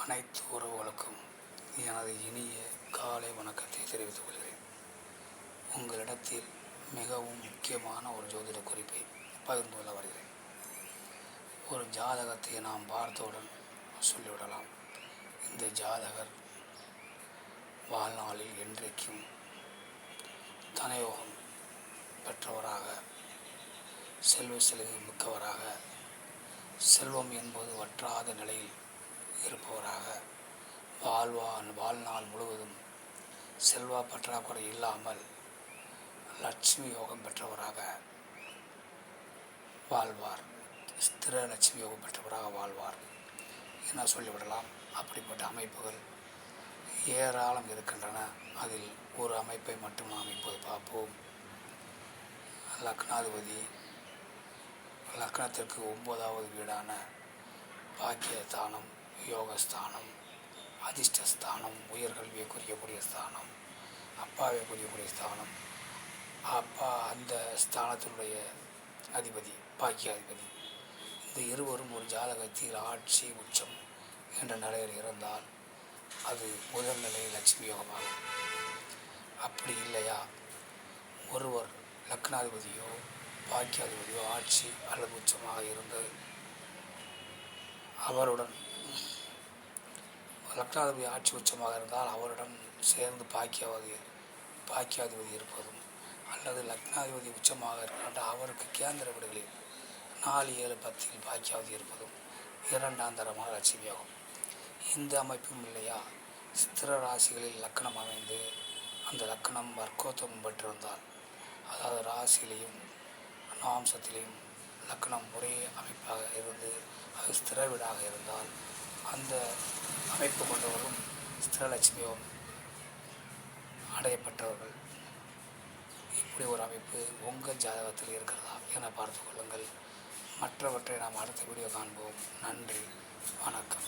அனைத்து உறவுகளுக்கும் எனது இனிய காலை வணக்கத்தை தெரிவித்துக் கொள்கிறேன். உங்களிடத்தில் மிகவும் முக்கியமான ஒரு ஜோதிட குறிப்பை பகிர்ந்து கொள்ள வருகிறேன். ஒரு ஜாதகத்தை நாம் பார்த்தவுடன் சொல்லிவிடலாம், இந்த ஜாதகர் வாழ்நாளில் என்றைக்கும் தனயோகம் பெற்றவராக, செல்வ செழிவு மிக்கவராக, செல்வம் என்பது வற்றாத நிலையில் இருப்பவராக, வாழ்நாள் முழுவதும் செல்வ பற்றாக்குறை இல்லாமல் லட்சுமி யோகம் பெற்றவராக வாழ்வார். ஸ்திர லட்சுமி யோகம் பெற்றவராக வாழ்வார் என சொல்லிவிடலாம். அப்படிப்பட்ட அமைப்புகள் ஏராளம் இருக்கின்றன. அதில் ஒரு அமைப்பை மட்டும் நாம் இப்போது பார்ப்போம். லக்னாதிபதி லக்னத்திற்கு 9வது வீடான பாக்கியஸ்தானம், யோகஸ்தானம், அதிர்ஷ்டஸ்தானம், உயர்கல்வியை குறிக்கக்கூடிய ஸ்தானம், அப்பாவை குறிக்கக்கூடிய ஸ்தானம். அப்பா அந்த ஸ்தானத்தினுடைய அதிபதி பாக்கியாதிபதி. இந்த இருவரும் ஒரு ஜாதகத்தில் ஆட்சி உச்சம் என்ற நிலையில் இருந்தால் அது முதல் நிலை லட்சுமி யோகமாகும். அப்படி இல்லையா, ஒருவர் லக்னாதிபதியோ பாக்கியாதிபதியோ ஆட்சி அல்லது உச்சமாக இருந்து அவருடன் லக்னாதிபதி ஆட்சி உச்சமாக இருந்தால் அவருடன் சேர்ந்து பாக்கியாதிபதி இருப்பதும், அல்லது லக்னாதிபதி உச்சமாக இருக்கின்ற அவருக்கு கேந்திர வீடுகளில் 4, 7, 10 பாக்கியாவதி இருப்பதும் இரண்டாம் தரமான லட்சுமி யோகம். இந்த அமைப்பும் இல்லையா, ஸ்திர ராசிகளில் லக்னம் அமைந்து அந்த லக்னம் வர்க்கோத்தமம் பெற்றிருந்தால், அதாவது ராசியிலையும் நாம்சத்திலையும் லக்னம் ஒரே அமைப்பாக இருந்து அது ஸ்திர வீடாக இருந்தால் அந்த அமைப்பு கொண்டவர்களும் ஸ்திரலட்சுமி யோகம் அடையப்பட்டவர்கள். இப்படி ஒரு அமைப்பு உங்கள் ஜாதகத்தில் இருக்கிறதா என பார்த்து கொள்ளுங்கள். மற்றவற்றை நாம் அடுத்த வீடியோ காண்போம். நன்றி, வணக்கம்.